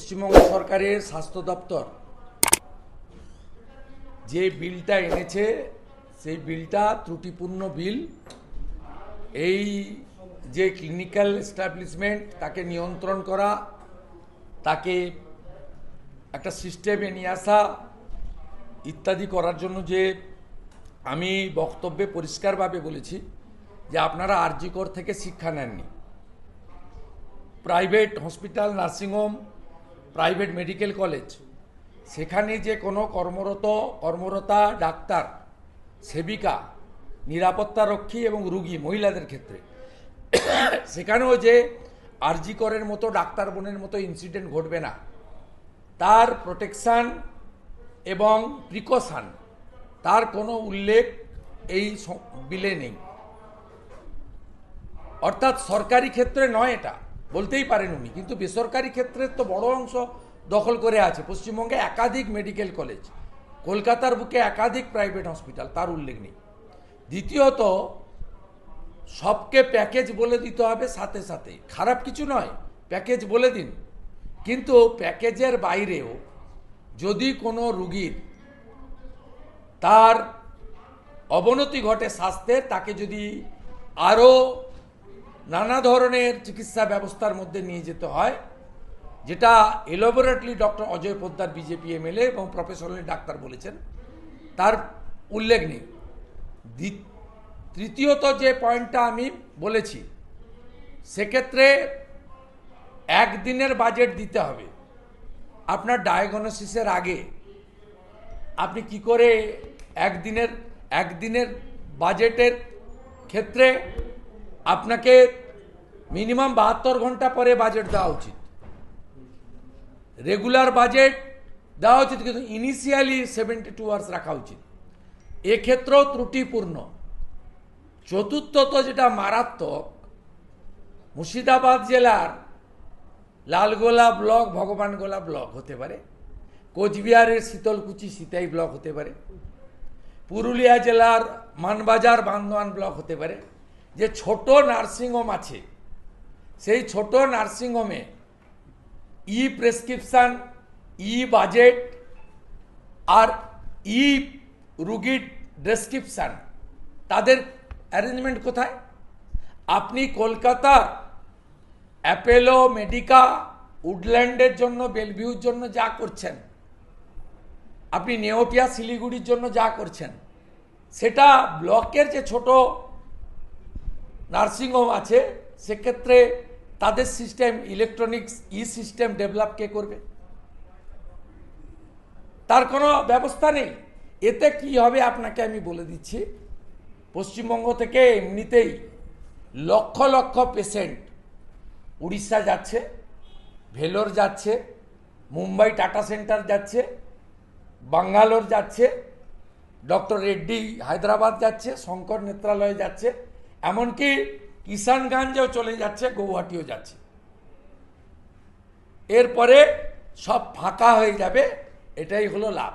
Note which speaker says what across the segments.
Speaker 1: পশ্চিমবঙ্গ সরকারের স্বাস্থ্য দপ্তর যে বিলটা এনেছে সেই বিলটা ত্রুটিপূর্ণ বিল। এই যে ক্লিনিক্যাল এস্টাবলিশমেন্ট তাকে নিয়ন্ত্রণ করা, তাকে একটা সিস্টেমে নিয়ে আসা ইত্যাদি করার জন্য যে আমি বক্তব্যে পরিষ্কারভাবে বলেছি যে আপনারা আরজি কর থেকে শিক্ষা নেননি। Private hospital, nursing home, private medical college, সেখানে যে কোনো কর্মরতা ডাক্তার, সেবিকা, নিরাপত্তারক্ষী এবং রুগী মহিলাদের ক্ষেত্রে সেখানেও যে আরজি করের মতো ডাক্তার বোনের মতো ইনসিডেন্ট ঘটবে না, তার প্রোটেকশান এবং প্রিকশন তার কোনো উল্লেখ এই বিলে নেই। অর্থাৎ সরকারি ক্ষেত্রে নয়, এটা বলতেই পারেন উনি, কিন্তু বেসরকারি ক্ষেত্রে তো বড় অংশ দখল করে আছে। পশ্চিমবঙ্গে একাধিক মেডিকেল কলেজ, কলকাতার বুকে একাধিক প্রাইভেট হসপিটাল, তার উল্লেখ নেই। দ্বিতীয়ত, সবকে প্যাকেজ বলে দিতে হবে, সাথে সাথে খারাপ কিছু নয়, প্যাকেজ বলে দিন, কিন্তু প্যাকেজের বাইরেও যদি কোনো রুগীর তার অবনতি ঘটে স্বাস্থ্যের, তাকে যদি আরও নানা ধরনের চিকিৎসা ব্যবস্থার মধ্যে নিয়ে যেতে হয়, যেটা elaborately doctor Ajay Poddar BJP MLA এবং প্রফেশনাল ডাক্তার বলেছেন, তার উল্লেখ নেই। তৃতীয়ত যে পয়েন্টটা আমি বলেছি, সেক্ষেত্রে একদিনের বাজেট দিতে হবে। আপনার ডায়াগনোসিসের আগে আপনি কি করে একদিনের বাজেটের ক্ষেত্রে আপনাকে মিনিমাম 72 ঘন্টা পরে বাজেট দেওয়া উচিত, রেগুলার বাজেট দেওয়া উচিত, কিন্তু ইনিশিয়ালি 72 আওয়ার্স রাখা উচিত। এক্ষেত্রেও ত্রুটিপূর্ণ। চতুর্থত যেটা মারাত্মক, মুর্শিদাবাদ জেলার লালগোলা ব্লক ভগবানগোলা ব্লক হতে পারে, কোচবিহারের শীতলকুচি সিতাই ব্লক হতে পারে, পুরুলিয়া জেলার মানবাজার বান্দোয়ান ব্লক হতে পারে। যে ছোট নার্সিংহোম আছে, সেই ছোট নার্সিংহোমে ই প্রেসক্রিপশান, ই বাজেট আর ই রুগীর ডেসক্রিপশান, তাদের অ্যারেঞ্জমেন্ট কোথায়? আপনি কলকাতার অ্যাপেলো, মেডিকা, উডল্যান্ডের জন্য, বেলভিউর জন্য যা করছেন, আপনি নেওটিয়া, শিলিগুড়ির জন্য যা করছেন, সেটা ব্লকের যে ছোট নার্সিংহোম আছে, সেক্ষেত্রে তাদের সিস্টেম, ইলেকট্রনিক্স ই সিস্টেম ডেভেলপ কে করবে? তার কোনো ব্যবস্থা নেই। এতে কি হবে আপনাকে আমি বলে দিচ্ছি। পশ্চিমবঙ্গ থেকে এমনিতেই লক্ষ লক্ষ পেশেন্ট উড়িষ্যা যাচ্ছে, ভেলোর যাচ্ছে, মুম্বাই টাটা সেন্টার যাচ্ছে, বাঙ্গালোর যাচ্ছে, ডক্টর রেড্ডি হায়দ্রাবাদ যাচ্ছে, শঙ্কর নেত্রালয়ে যাচ্ছে, এমনকি কিষানগঞ্জেও চলে যাচ্ছে, গৌহাটিও যাচ্ছে। এরপরে সব ফাঁকা হয়ে যাবে, এটাই হলো লাভ।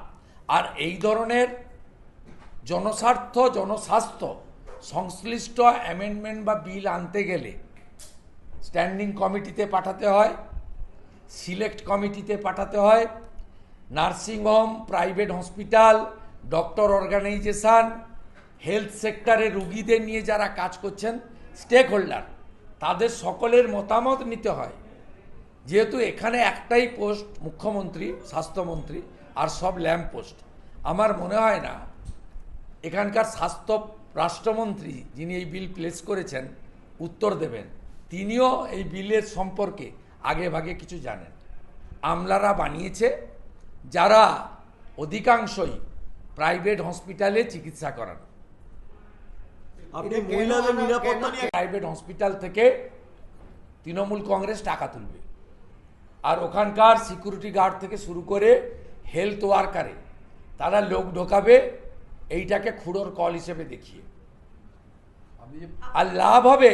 Speaker 1: আর এই ধরনের জনস্বার্থ, জনস্বাস্থ্য সংশ্লিষ্ট অ্যামেন্ডমেন্ট বা বিল আনতে গেলে স্ট্যান্ডিং কমিটিতে পাঠাতে হয়, সিলেক্ট কমিটিতে পাঠাতে হয়, nursing home, private hospital, doctor organisation, health সেক্টরে রুগীদের নিয়ে যারা কাজ করছেন, স্টেক হোল্ডার, তাদের সকলের মতামত নিতে হয়। যেহেতু এখানে একটাই পোস্ট, মুখ্যমন্ত্রী, স্বাস্থ্যমন্ত্রী, আর সব ল্যাম্প পোস্ট, আমার মনে হয় না এখানকার স্বাস্থ্য রাষ্ট্রমন্ত্রী, যিনি এই বিল প্লেস করেছেন, উত্তর দেবেন। তিনিও এই বিলের সম্পর্কে আগে ভাগে কিছু জানেন। আমলারা বানিয়েছে, যারা অধিকাংশই প্রাইভেট হসপিটালে চিকিৎসা করান।
Speaker 2: আপনি মহিলাদের নিরাপত্তা নিয়ে
Speaker 1: প্রাইভেট হসপিটাল থেকে তৃণমূল কংগ্রেস টাকা তুলবে, আর ওখানকার সিকিউরিটি গার্ড থেকে শুরু করে হেলথ ওয়ার্কারে তারা লোক ঢোকাবে, এইটাকে খুঁড়োর কল হিসেবে দেখিয়ে। আর লাভ হবে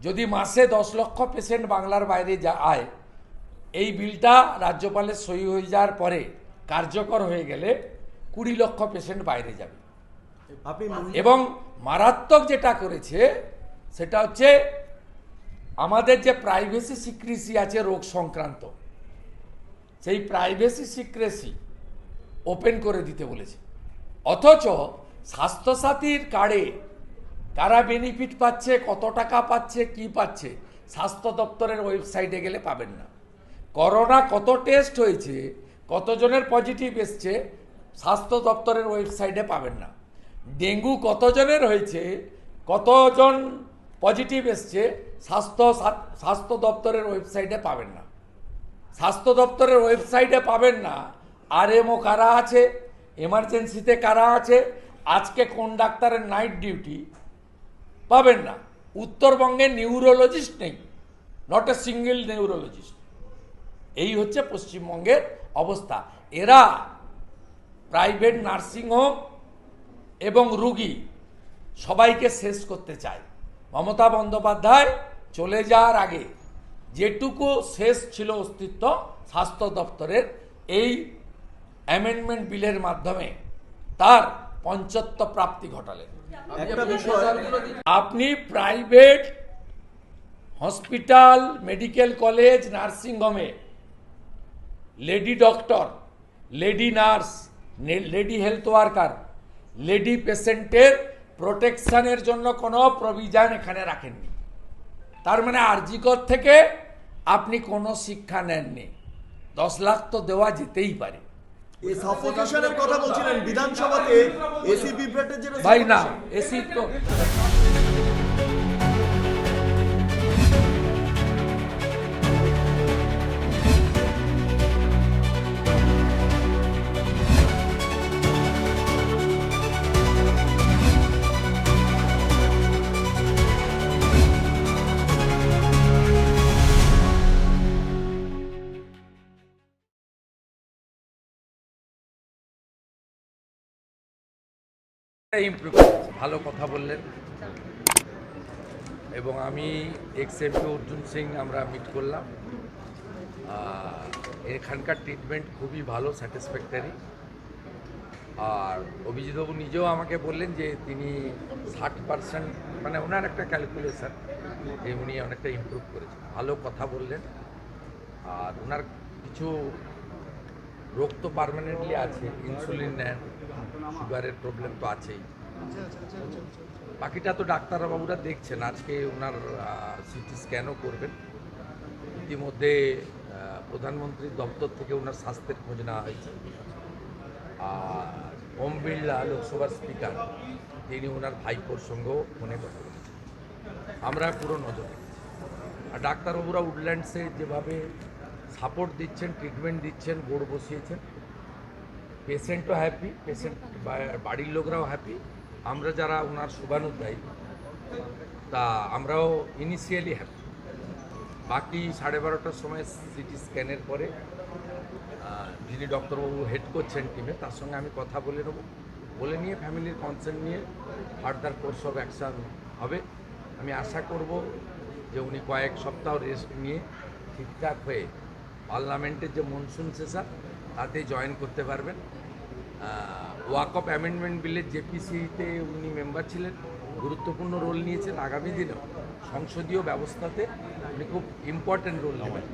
Speaker 1: যদি মাসে 10 লক্ষ পেশেন্ট বাংলার বাইরে আয়। এই বিলটা রাজ্যপালের সই হয়ে যাওয়ার পরে কার্যকর হয়ে গেলে 20 লক্ষ পেশেন্ট বাইরে যাবে। এবং মারাত্মক যেটা করেছে সেটা হচ্ছে আমাদের যে প্রাইভেসি সিক্রেসি আছে রোগ সংক্রান্ত, সেই প্রাইভেসি সিক্রেসি ওপেন করে দিতে বলেছে। অথচ স্বাস্থ্যসাথীর কার্ডে কারা বেনিফিট পাচ্ছে, কত টাকা পাচ্ছে, কি পাচ্ছে, স্বাস্থ্য দপ্তরের ওয়েবসাইটে গেলে পাবেন না। করোনা কত টেস্ট হয়েছে, কতজনের পজিটিভ এসছে, স্বাস্থ্য দপ্তরের ওয়েবসাইটে পাবেন না। ডেঙ্গু কতজনের হয়েছে, কতজন পজিটিভ এসছে, স্বাস্থ্য দপ্তরের ওয়েবসাইটে পাবেন না। স্বাস্থ্য দপ্তরের ওয়েবসাইটে পাবেন না আরএমও কারা আছে, এমার্জেন্সিতে কারা আছে, আজকে কোন ডাক্তারের নাইট ডিউটি পাবেন না। উত্তরবঙ্গে নিউরোলজিস্ট নেই, নট এ সিঙ্গেল নিউরোলজিস্ট। এই হচ্ছে পশ্চিমবঙ্গের অবস্থা। এরা প্রাইভেট নার্সিংহোম এবং রুগী সবাইকে শেষ করতে চায়। মমতা বন্দ্যোপাধ্যায় চলে যাওয়ার আগে যেটুকু শেষ ছিল অস্তিত্ব স্বাস্থ্য দপ্তরের, এই অ্যামেন্ডমেন্ট বিলের মাধ্যমে তার পঞ্চত্ব প্রাপ্তি ঘটালেন।
Speaker 2: একটা বিষয়
Speaker 1: আপনি প্রাইভেট হসপিটাল, মেডিকেল কলেজ, নার্সিংহোমে lady doctor, lady nurse, lady health worker, lady পেশেন্টের প্রোটেকশনের জন্য কোনো প্রভিশন এখানে রাখেননি। তার মানে আরজিকর থেকে আপনি কোনো শিক্ষা নেননি। 10 লাখ তো দেওয়া যেতেই পারে।
Speaker 2: এই সাফোকেশনের কথা বলছিলেন বিধানসভাতে, এসি বিভ্রাটের যেটা
Speaker 1: ভাই না, এসি তো ইমপ্রুভ করেছে। ভালো কথা বললেন। এবং আমি এক্সএমপি অর্জুন সিং আমরা মিট করলাম। এখানকার ট্রিটমেন্ট খুবই ভালো, স্যাটিসফ্যাক্টরি। আর অভিজিৎবাবু নিজেও আমাকে বললেন যে তিনি 60%, মানে ওনার একটা ক্যালকুলেশন যে উনি অনেকটা ইমপ্রুভ করেছেন। ভালো কথা বললেন। আর ওনার কিছু রোগ তো পার্মানেন্টলি আছে, ইনসুলিন নেন, সুগারের প্রবলেম তো আছেই। বাকিটা তো ডাক্তারবাবুরা দেখছেন। আজকে ওনার সিটি স্ক্যানও করবেন। ইতিমধ্যে প্রধানমন্ত্রীর দপ্তর থেকে ওনার স্বাস্থ্যের খোঁজ নেওয়া হয়েছে। আর ওম বিড়লা, লোকসভার স্পিকার, তিনি ওনার ভাইপোর সঙ্গেও ফোনে কথা বলেছেন। আমরা পুরো নজর রেখেছি। আর ডাক্তারবাবুরা উডল্যান্ডসে যেভাবে সাপোর্ট দিচ্ছেন, ট্রিটমেন্ট দিচ্ছেন, বোর্ড বসিয়েছেন, পেশেন্টও হ্যাপি, পেশেন্ট বাড়ির লোকরাও হ্যাপি। আমরা যারা ওনার শুভানুধ্যায়ী তা আমরাও ইনিশিয়ালি হ্যাপি। বাকি 12:30টার সময় সিটি স্ক্যানের পরে যিনি ডক্টরবাবু হেড করছেন টিমে, তার সঙ্গে আমি কথা বলে নেব। বলে নিয়ে ফ্যামিলির কনসার্ন নিয়ে ফার্দার কোর্স অফ অ্যাকশান হবে। আমি আশা করব যে উনি কয়েক সপ্তাহ রেস্ট নিয়ে ঠিকঠাক হয়ে পার্লামেন্টের যে মনসুন সেশন তাতে জয়েন করতে পারবেন। ওয়াকফ অ্যামেন্ডমেন্ট বিলের জেপিসিতে উনি মেম্বার ছিলেন, গুরুত্বপূর্ণ রোল নিয়েছেন। আগামী দিনেও সংসদীয় ব্যবস্থাতে উনি খুব ইম্পর্ট্যান্ট রোল নেবেন,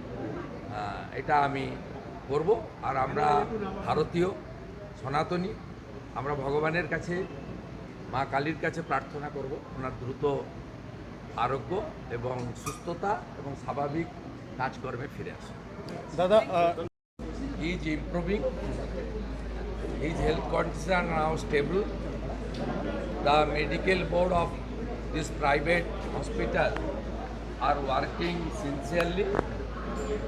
Speaker 1: এটা আমি করব। আর আমরা ভারতীয় সনাতনী, আমরা ভগবানের কাছে, মা কালীর কাছে প্রার্থনা করব ওনার দ্রুত আরোগ্য এবং সুস্থতা এবং স্বাভাবিক কাজকর্মে ফিরে আসে।
Speaker 3: দাদা,
Speaker 1: he is improving, his health conditions are now stable. The medical board of this private hospital are working sincerely.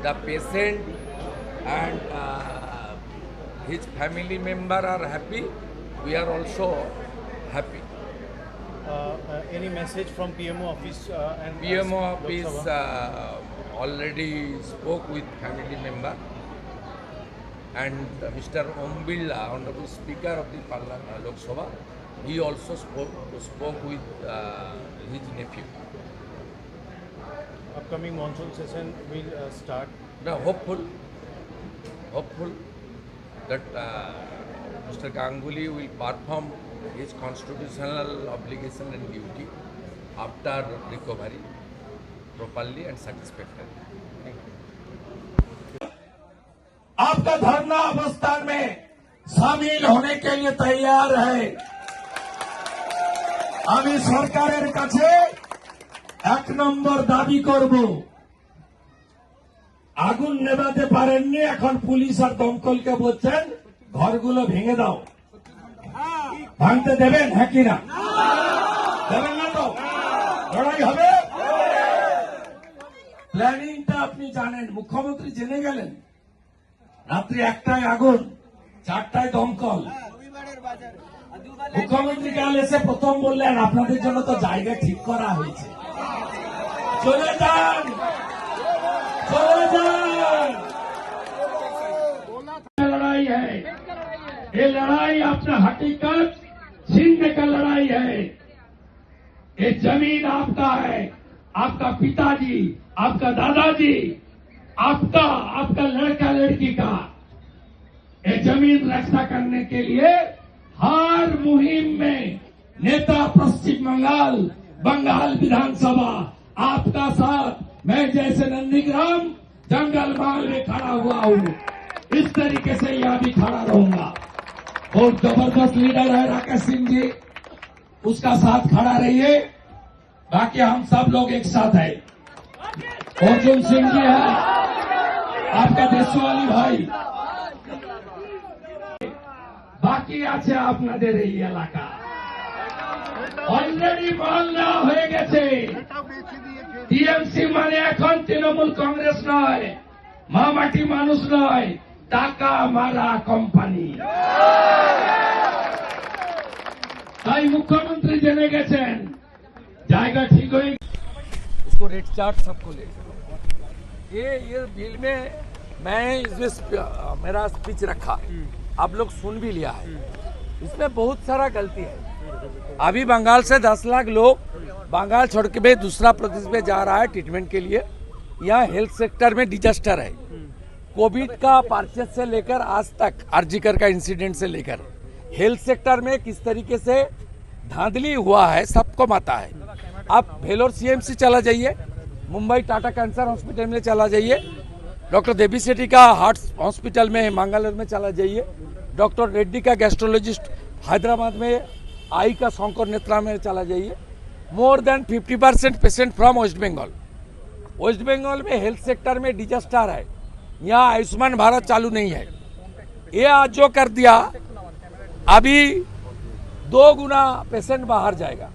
Speaker 1: The patient and his family member are happy. We are also happy.
Speaker 3: any message from PMO office and
Speaker 1: PMO
Speaker 3: Lok
Speaker 1: office
Speaker 3: Sabha?
Speaker 1: already spoke with family member, and Mr. Om Birla, Honorable Speaker of the Parliament, Lok Sabha, he also spoke with his nephew.
Speaker 3: Upcoming monsoon session will start.
Speaker 1: Now, hopeful that Mr. Ganguly will perform his constitutional obligation and duty after recovery properly and satisfactorily. आपका धरना अवस्थान में शामिल होने के लिए तैयार है। আমি সরকারের কাছে এক নম্বর দাবি করব, আগুন নেভাতে পারেননি, এখন পুলিশ আর দমকলকে বলছেন ঘরগুলো ভেঙে দাও। ভাঙতে দেবেন? হ্যাঁ কিনা দেবেন না? তো লড়াই হবে। প্ল্যানিংটা আপনি জানেন, মুখ্যমন্ত্রী জেনে গেলেন। রাত্রি 1টায় আগুন, 4টায় দমকল। মুখ্যমন্ত্রী কাল এসে প্রথম বললেন আপনাদের জন্য তো জায়গা ঠিক করা হয়েছে, চলে যান, চলে যান। लड़ाई है ये, लड़ाई अपना हकीकत छीनने का लड़ाई है। ये जमीन आपका है, आपका पिताजी, आपका दादाजी, आपका लड़का लड़की का। ये जमीन रक्षा करने के लिए हर मुहिम में नेता पश्चिम बंगाल विधानसभा आपका साथ, मैं जैसे नंदीग्राम जंगल महल में खड़ा हुआ हूँ, इस तरीके से यहां भी खड़ा रहूंगा। और जबरदस्त लीडर है राकेश सिंह जी, उसका साथ खड़ा रहिए। बाकी हम सब लोग एक साथ है। अर्जुन सिंह जी है आपका देशवाली भाई, বাকি আছে আপনাদের এই এলাকা। অলরেডি মাল নেওয়া হয়ে গেছে। টিএমসি মানে এখন তৃণমূল কংগ্রেস নয়, মামাটি মানুষ নয়, টাকা মারা কোম্পানি। তাই মুখ্যমন্ত্রী জেনে গেছেন জায়গা ঠিক হয়ে। इसको रेट चार्ट सबको ले ये बिल में मैं मेरा स्पीच रखा, आप लोग सुन भी लिया है। इसमें बहुत सारा गलती है। अभी बंगाल से 10 लाख लोग बंगाल छोड़ के दूसरा प्रदेश में जा रहा है ट्रीटमेंट के लिए। यहाँ हेल्थ सेक्टर में डिजास्टर है। कोविड का परचेज से लेकर आज तक आरजीकर का इंसिडेंट से लेकर हेल्थ सेक्टर में किस तरीके से धांधली हुआ है सबको पता है। आप भेलोर सीएमसी चला जाइए, मुंबई टाटा कैंसर हॉस्पिटल में चला जाइए, डॉक्टर देवी सेठी का हार्ट हॉस्पिटल में मंगलूर में चला जाइए, डॉक्टर रेड्डी का गैस्ट्रोलॉजिस्ट हैदराबाद में आई का शंकर नेत्रा में चला जाइए। More than 50% patient from West Bengal. West Bengal में हेल्थ सेक्टर में डिजास्टर है। यहाँ आयुष्मान भारत चालू नहीं है। ये आज जो कर दिया, अभी 2 गुना पेशेंट बाहर जाएगा।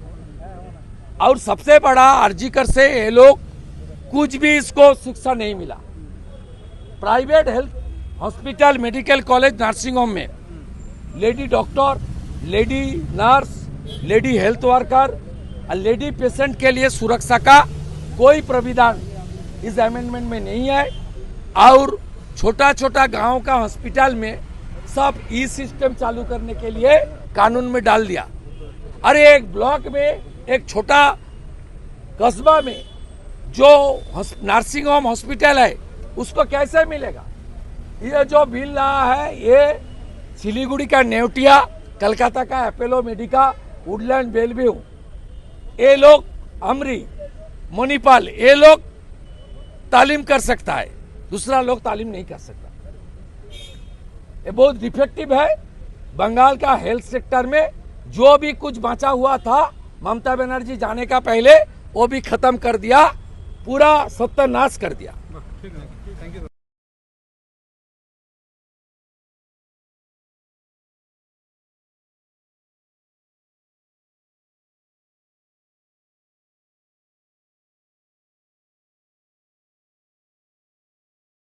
Speaker 1: और सबसे बड़ा आरजीकर से ये लोग कुछ भी इसको शिक्षा नहीं मिला। Private health hospital, medical college, nursing home में lady doctor, lady nurse, lady health worker और लेडी पेशेंट के लिए सुरक्षा का कोई प्राविधान इस अमेंडमेंट में नहीं है। और छोटा छोटा गांव का हॉस्पिटल में सब ई सिस्टम चालू करने के लिए कानून में डाल दिया। अरे एक ब्लॉक में, एक छोटा कस्बा में जो नर्सिंग होम हॉस्पिटल है उसको कैसे मिलेगा? ये जो बिल रहा है ये सिलीगुड़ी का नेवटिया, कलकत्ता का अपोलो मेडिका, वुडलैंड बेलव्यू, ये लोग अमरी, मणिपाल, ये लोग तालीम कर सकता है, दूसरा लोग तालीम नहीं कर सकता। ये बहुत डिफेक्टिव है। बंगाल का हेल्थ सेक्टर में जो भी कुछ बचा हुआ था ममता बनर्जी जाने का पहले वो भी खत्म कर दिया, पूरा सत्यानाश कर दिया।